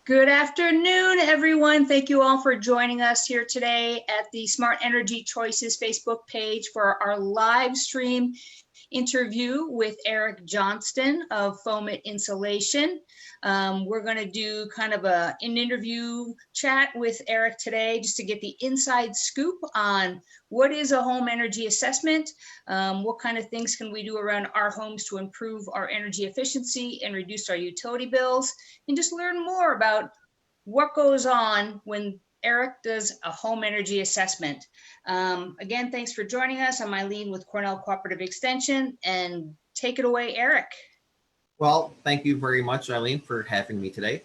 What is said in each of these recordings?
Good afternoon, everyone. Thank you all for joining us here today at the Smart Energy Choices Facebook page for our live stream interview with Eric Johnston of Foamit Insulation. We're going to do kind of an interview chat with Eric today just to get the inside scoop on what is a home energy assessment, what kind of things can we do around our homes to improve our energy efficiency and reduce our utility bills, and just learn more about what goes on when Eric does a home energy assessment. Again, thanks for joining us. I'm Eileen with Cornell Cooperative Extension, and take it away, Eric. Well, thank you very much, Eileen, for having me today.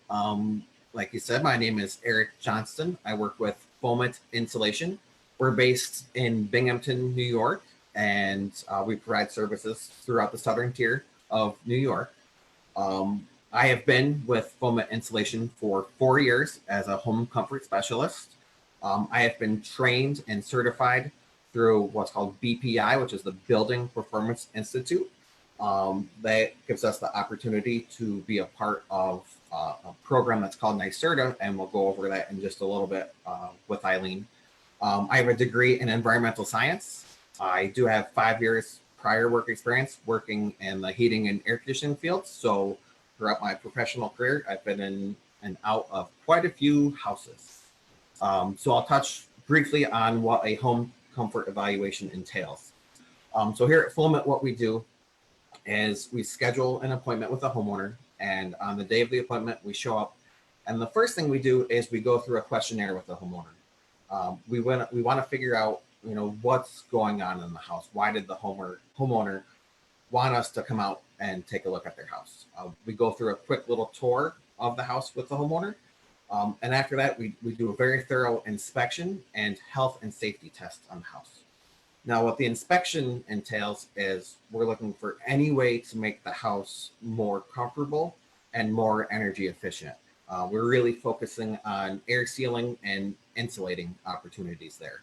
Like you said, my name is Eric Johnston. I work with Foamit Insulation. We're based in Binghamton, New York, and we provide services throughout the southern tier of New York. I have been with Foamit Insulation for 4 years as a home comfort specialist. I have been trained and certified through what's called BPI, which is the Building Performance Institute. That gives us the opportunity to be a part of a program that's called NYSERDA, and we'll go over that in just a little bit with Eileen. I have a degree in environmental science. I do have 5 years prior work experience working in the heating and air conditioning field. So throughout my professional career, I've been in and out of quite a few houses. So I'll touch briefly on what a home comfort evaluation entails. So here at Foamit, what we do is we schedule an appointment with a homeowner, and on the day of the appointment, we show up. And the first thing we do is we go through a questionnaire with the homeowner. We want to figure out, what's going on in the house. Why did the homeowner want us to come out and take a look at their house? We go through a quick little tour of the house with the homeowner. And after that, we do a very thorough inspection and health and safety test on the house. Now, what the inspection entails is we're looking for any way to make the house more comfortable and more energy efficient. We're really focusing on air sealing and insulating opportunities there.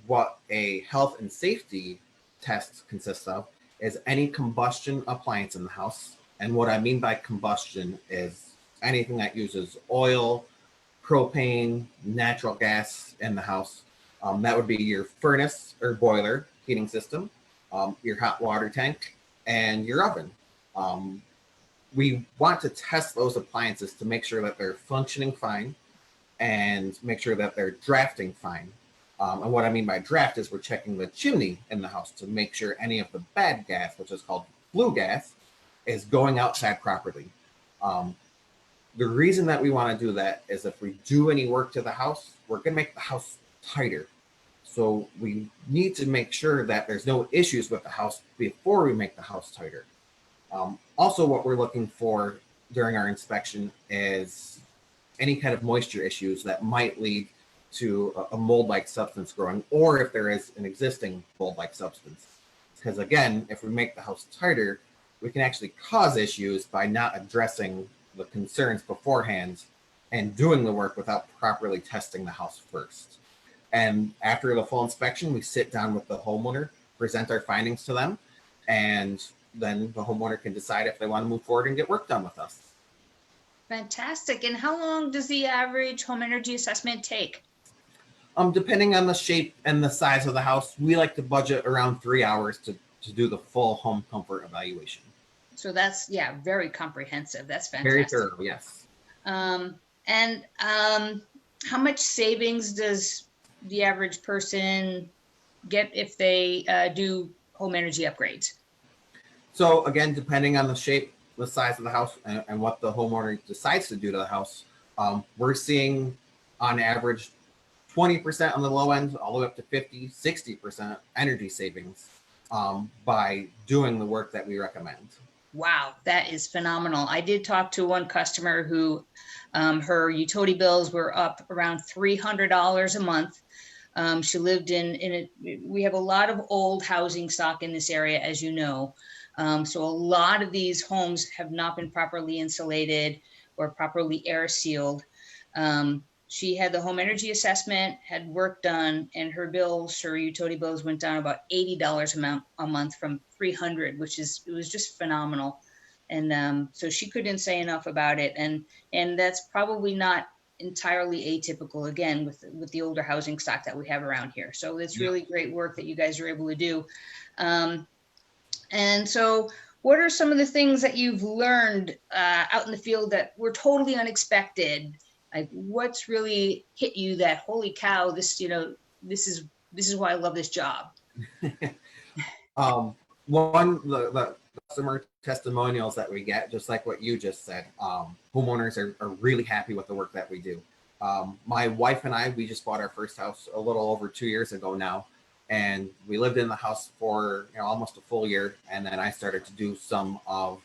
What a health and safety test consists of is any combustion appliance in the house. And what I mean by combustion is anything that uses oil, propane, natural gas in the house. That would be your furnace or boiler heating system, your hot water tank, and your oven. We want to test those appliances to make sure that they're functioning fine and make sure that they're drafting fine. And what I mean by draft is we're checking the chimney in the house to make sure any of the bad gas, which is called flue gas, is going outside properly. The reason that we want to do that is if we do any work to the house, we're going to make the house tighter. So we need to make sure that there's no issues with the house before we make the house tighter. Also, what we're looking for during our inspection is any kind of moisture issues that might lead to a mold-like substance growing, or if there is an existing mold-like substance. Because again, if we make the house tighter, we can actually cause issues by not addressing the concerns beforehand and doing the work without properly testing the house first. And after the full inspection, we sit down with the homeowner, present our findings to them, and then the homeowner can decide if they want to move forward and get work done with us. Fantastic. And how long does the average home energy assessment take? Depending on the shape and the size of the house, we like to budget around 3 hours to do the full home comfort evaluation. So that's, very comprehensive. That's fantastic. Very thorough, yes. And how much savings does the average person get if they do home energy upgrades? So again, depending on the shape, the size of the house, and what the homeowner decides to do to the house, we're seeing on average 20% on the low end, all the way up to 50, 60% energy savings by doing the work that we recommend. Wow, that is phenomenal. I did talk to one customer who her utility bills were up around $300 a month. She lived we have a lot of old housing stock in this area, as you know. So a lot of these homes have not been properly insulated or properly air sealed. She had the home energy assessment, had work done, and her utility bills went down about $80 a month from $300, it was just phenomenal. And so she couldn't say enough about it. And that's probably not entirely atypical, again, with the older housing stock that we have around here. So it's really great work that you guys are able to do. And so what are some of the things that you've learned out in the field that were totally unexpected? Like, what's really hit you that, holy cow, this is why I love this job? The customer testimonials that we get, just like what you just said, homeowners are really happy with the work that we do. My wife and I, we just bought our first house a little over 2 years ago now, and we lived in the house for almost a full year, and then I started to do some of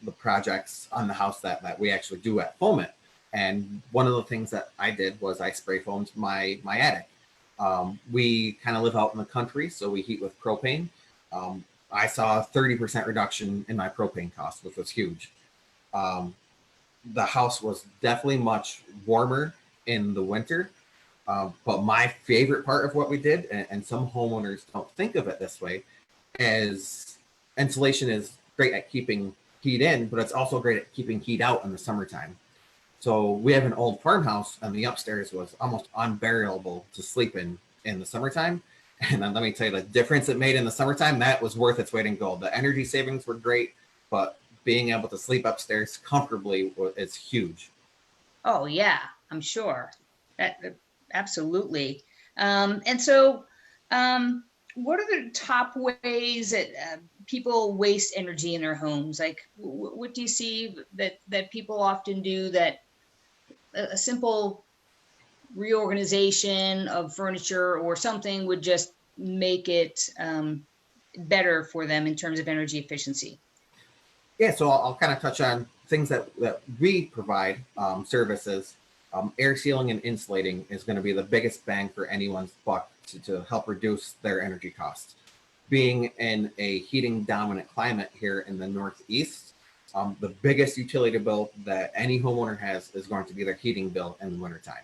the projects on the house that we actually do at Foment. And one of the things that I did was I spray foamed my attic. We kind of live out in the country, so we heat with propane. I saw a 30% reduction in my propane cost, which was huge. The house was definitely much warmer in the winter. But my favorite part of what we did, and some homeowners don't think of it this way, is insulation is great at keeping heat in, but it's also great at keeping heat out in the summertime. So we have an old farmhouse, and the upstairs was almost unbearable to sleep in the summertime. And then let me tell you, the difference it made in the summertime, that was worth its weight in gold. The energy savings were great, but being able to sleep upstairs comfortably is huge. Oh yeah, I'm sure. Absolutely. And so what are the top ways that people waste energy in their homes? Like, what do you see that people often do that a simple reorganization of furniture or something would just make it better for them in terms of energy efficiency? Yeah, so I'll kind of touch on things that we provide, services. Air sealing and insulating is going to be the biggest bang for anyone's buck to help reduce their energy costs. Being in a heating dominant climate here in the Northeast, the biggest utility bill that any homeowner has is going to be their heating bill in the wintertime.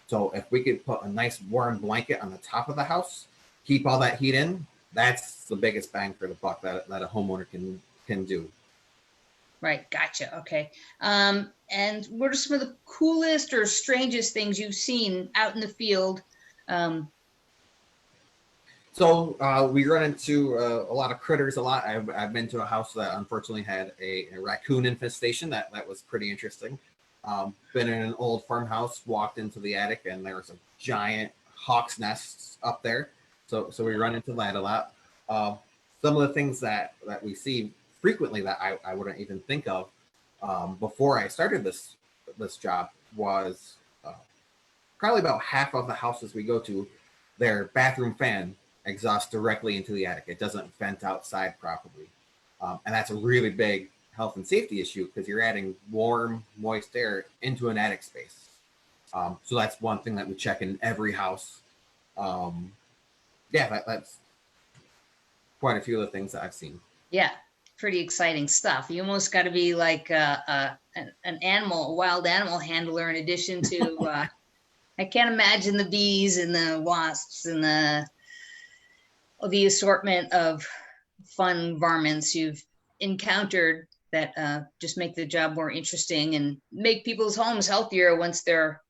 So if we could put a nice warm blanket on the top of the house, keep all that heat in, that's the biggest bang for the buck that a homeowner can do. Right. Gotcha. Okay. And what are some of the coolest or strangest things you've seen out in the field? So we run into a lot of critters a lot. I've been to a house that unfortunately had a raccoon infestation. That was pretty interesting. Been in an old farmhouse, walked into the attic, and there was a giant hawk's nest up there. So we run into that a lot. Some of the things that we see frequently that I wouldn't even think of before I started this job was probably about half of the houses we go to, their bathroom fan exhausts directly into the attic. It doesn't vent outside properly. And that's a really big health and safety issue because you're adding warm, moist air into an attic space. So that's one thing that we check in every house. That's quite a few of the things that I've seen. Yeah, pretty exciting stuff. You almost got to be like an animal, a wild animal handler, in addition to, I can't imagine the bees and the wasps and the assortment of fun varmints you've encountered that just make the job more interesting and make people's homes healthier once they're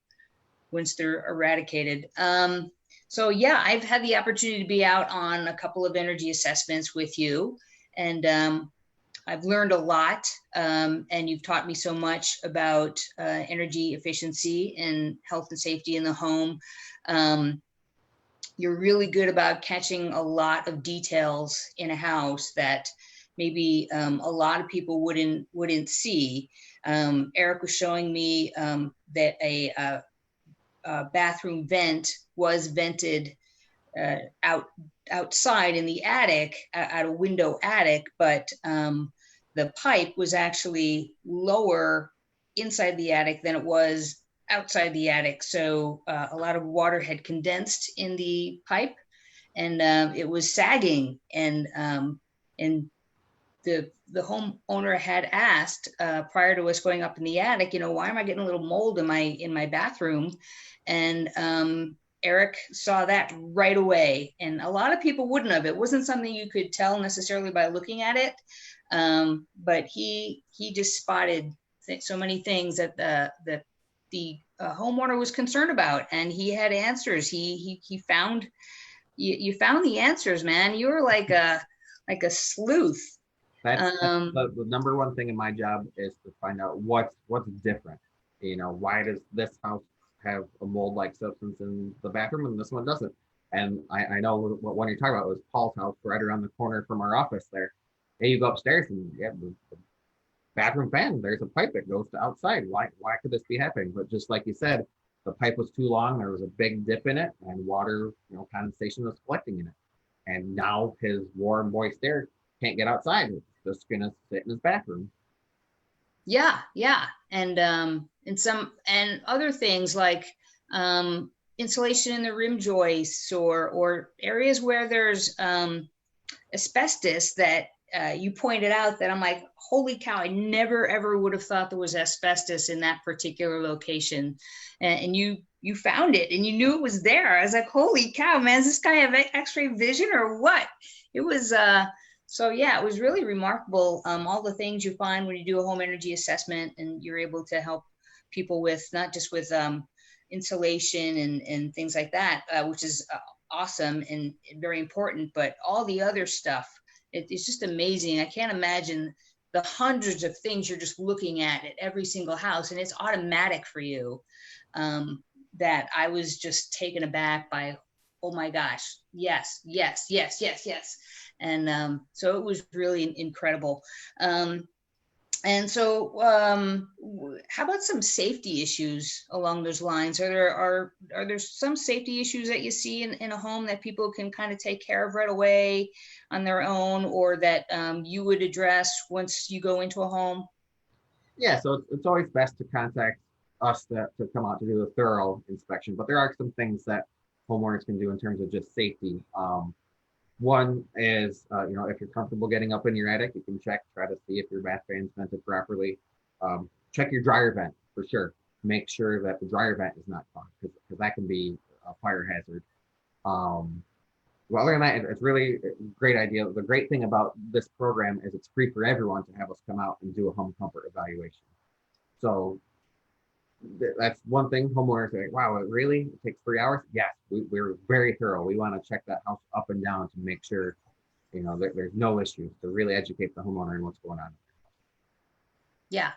eradicated. So yeah, I've had the opportunity to be out on a couple of energy assessments with you, and I've learned a lot, and you've taught me so much about energy efficiency and health and safety in the home. You're really good about catching a lot of details in a house that maybe a lot of people wouldn't see. Eric was showing me that a bathroom vent was vented outside in the attic, at a window attic, but the pipe was actually lower inside the attic than it was outside the attic. So a lot of water had condensed in the pipe, and it was sagging. And the homeowner had asked prior to us going up in the attic, why am I getting a little mold in my bathroom? And Eric saw that right away. And a lot of people wouldn't have. It wasn't something you could tell necessarily by looking at it. But he just spotted so many things that the homeowner was concerned about, and he had answers. He found you found the answers, man. You were like a sleuth. That's the number one thing in my job is to find out what's different. Why does this house have a mold-like substance in the bathroom and this one doesn't? And I know what one you're talking about was Paul's house right around the corner from our office there. And you go upstairs and you have the bathroom fan, there's a pipe that goes to outside. Why could this be happening? But just like you said, the pipe was too long, there was a big dip in it, and water, condensation was collecting in it. And now his warm, moist air can't get outside. It's just gonna sit in his bathroom. Yeah. And some and other things like insulation in the rim joists or areas where there's asbestos that you pointed out that I'm like, holy cow, I never ever would have thought there was asbestos in that particular location. And you found it and you knew it was there. I was like, holy cow, man, does this guy have x-ray vision or what? It was so yeah, it was really remarkable. All the things you find when you do a home energy assessment, and you're able to help people with not just with insulation and things like that, which is awesome and very important, but all the other stuff. It's just amazing. I can't imagine the hundreds of things you're just looking at every single house, and it's automatic for you. That I was just taken aback by, oh my gosh, yes. And so it was really incredible. And so how about some safety issues along those lines? Are there some safety issues that you see in a home that people can kind of take care of right away on their own, or that you would address once you go into a home? Yeah, so it's always best to contact us to come out to do a thorough inspection, but there are some things that homeowners can do in terms of just safety. One is, if you're comfortable getting up in your attic, you can try to see if your bath fan's vented properly. Check your dryer vent for sure. Make sure that the dryer vent is not clogged, because that can be a fire hazard. Well, other than that, it's really a great idea. The great thing about this program is it's free for everyone to have us come out and do a home comfort evaluation. So that's one thing. Homeowners are like, wow, it really takes 3 hours? Yes, we're very thorough. We want to check that house up and down to make sure, there's no issues, to really educate the homeowner on what's going on. Yeah.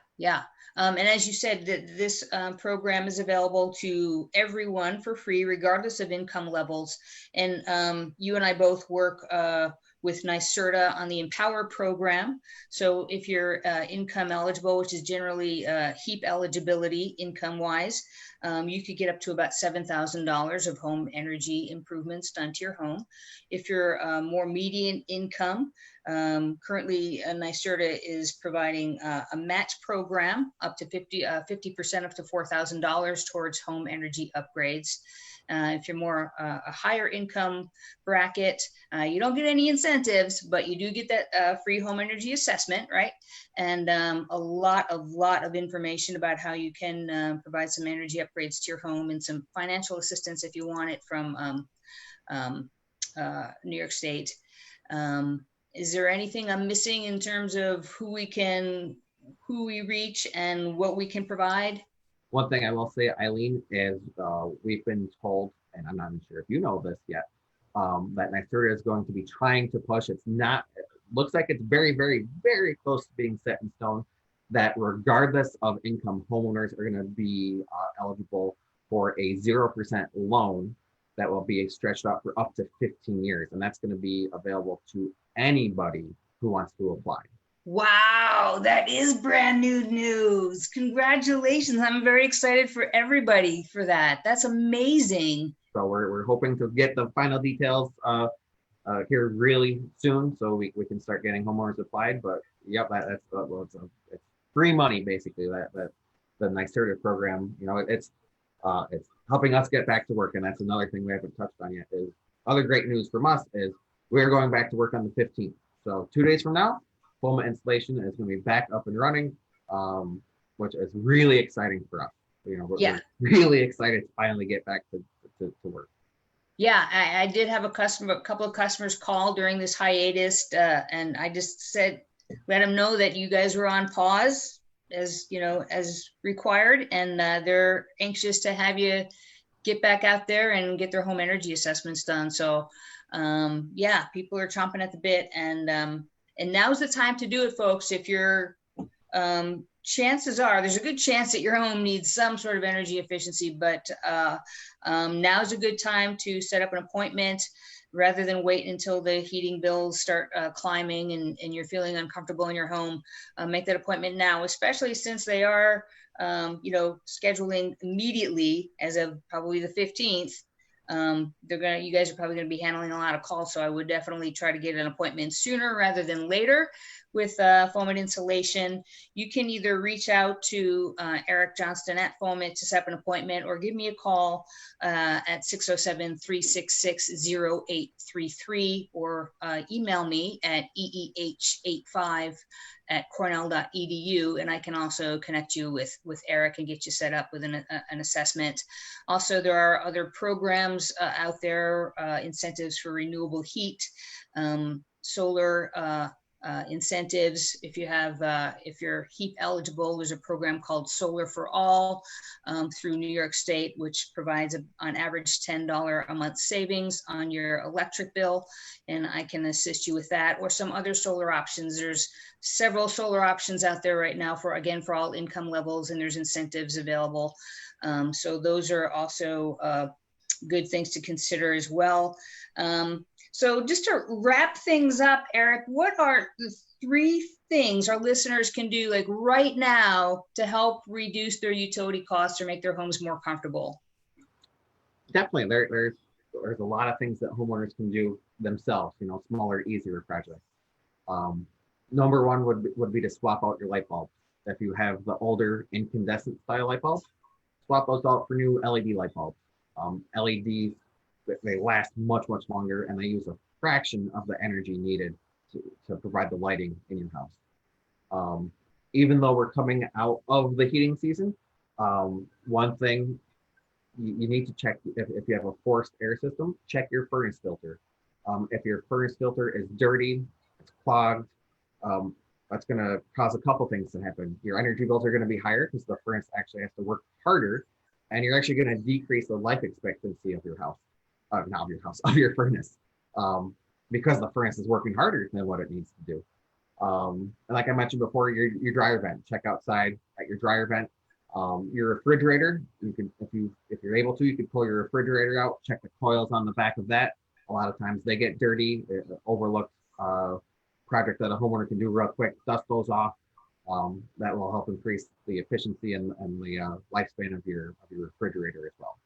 And as you said, this program is available to everyone for free, regardless of income levels. And you and I both work with NYSERDA on the Empower program. So if you're income eligible, which is generally HEAP eligibility income-wise, you could get up to about $7,000 of home energy improvements done to your home. If you're more median income, currently NYSERDA is providing a match program up to 50% up to $4,000 towards home energy upgrades. If you're more a higher income bracket, you don't get any incentives, but you do get that free home energy assessment, right? And a lot of information about how you can provide some energy upgrades to your home, and some financial assistance if you want it from New York State. Is there anything I'm missing in terms of who we reach and what we can provide? One thing I will say, Eileen, is we've been told, and I'm not even sure if you know this yet, that NYSERDA is going to be trying to push. It looks like it's very, very, very close to being set in stone, that regardless of income, homeowners are going to be eligible for a 0% loan that will be stretched out for up to 15 years. And that's going to be available to anybody who wants to apply. Wow, that is brand new news. Congratulations. I'm very excited for everybody for that. That's amazing. So we're hoping to get the final details here really soon, so we can start getting homeowners applied. But yep, it's free money basically, that the NYSERDA program, it's helping us get back to work. And that's another thing we haven't touched on yet. Is other great news from us is we're going back to work on the 15th. So 2 days from now, FOMA installation is going to be back up and running, which is really exciting for us. We're really excited to finally get back to work. Yeah, I did have a couple of customers call during this hiatus, and I just said, let them know that you guys were on pause as as required, and they're anxious to have you get back out there and get their home energy assessments done. So yeah, people are chomping at the bit, and now's the time to do it, folks. If you're chances are there's a good chance that your home needs some sort of energy efficiency, but now's a good time to set up an appointment rather than wait until the heating bills start climbing and you're feeling uncomfortable in your home. Make that appointment now, especially since they are scheduling immediately as of probably the 15th. You guys are probably going to be handling a lot of calls, so I would definitely try to get an appointment sooner rather than later with Foamit Insulation. You can either reach out to Eric Johnston at Foamit to set up an appointment, or give me a call at 607-366-0833, or email me at eeh85@cornell.edu, and I can also connect you with Eric and get you set up with an assessment. Also, there are other programs out there, incentives for renewable heat, solar incentives. If you're HEAP eligible, there's a program called Solar for All through New York State, which provides on average $10 a month savings on your electric bill, and I can assist you with that, or some other solar options. There's several solar options out there right now for all income levels, and there's incentives available. So those are also good things to consider as well. So just to wrap things up, Eric, what are the 3 things our listeners can do like right now to help reduce their utility costs or make their homes more comfortable? Definitely, there's a lot of things that homeowners can do themselves, smaller, easier projects. Number one would be to swap out your light bulbs. If you have the older incandescent style light bulbs, swap those out for new LED light bulbs. LEDs, they last much longer, and they use a fraction of the energy needed to provide the lighting in your house. Even though we're coming out of the heating season, one thing you need to check, if you have a forced air system, check your furnace filter. If your furnace filter is dirty, it's clogged, that's going to cause a couple things to happen. Your energy bills are going to be higher because the furnace actually has to work harder, and you're actually going to decrease the life expectancy of your house. Of your furnace, because the furnace is working harder than what it needs to do. And like I mentioned before, your dryer vent. Check outside at your dryer vent. Your refrigerator, you can, if you're able to, you can pull your refrigerator out. Check the coils on the back of that. A lot of times they get dirty. Overlooked project that a homeowner can do real quick. Dust those off. That will help increase the efficiency and the lifespan of your refrigerator as well.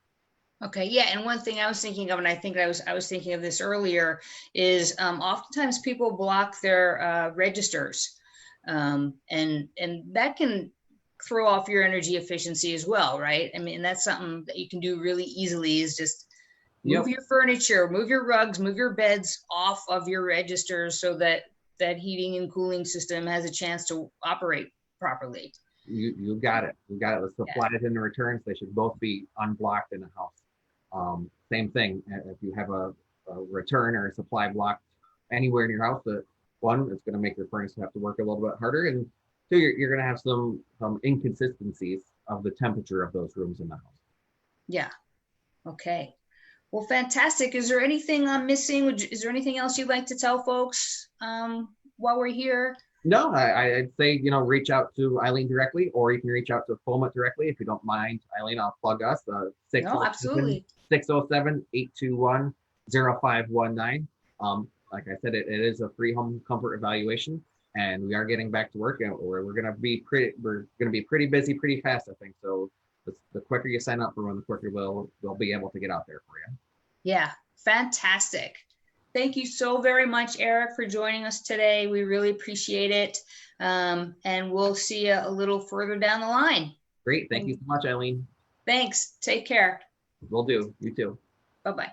Okay, yeah, and one thing I was thinking of, and I think I was thinking of this earlier, is oftentimes people block their registers, and that can throw off your energy efficiency as well, right? I mean, that's something that you can do really easily, is just move your furniture, move your rugs, move your beds off of your registers so that that heating and cooling system has a chance to operate properly. You got it. You got it. Let's apply it in the returns. They should both be unblocked in a house. Same thing, if you have a return or a supply blocked anywhere in your house, it's going to make your furnace have to work a little bit harder, and 2, you're going to have some inconsistencies of the temperature of those rooms in the house. Yeah. Okay. Well, fantastic. Is there anything I'm missing? Is there anything else you'd like to tell folks while we're here? No, I'd say, reach out to Eileen directly, or you can reach out to Foamit directly if you don't mind. Eileen, I'll plug us. No, absolutely. 607-821-0519. Like I said, it is a free home comfort evaluation, and we are getting back to work, and we're going to be pretty busy pretty fast, I think. So the quicker you sign up for one, the quicker we'll be able to get out there for you. Yeah, fantastic. Thank you so very much, Eric, for joining us today. We really appreciate it. And we'll see you a little further down the line. Great. Thank you so much, Eileen. Thanks. Take care. Will do. You too. Bye-bye.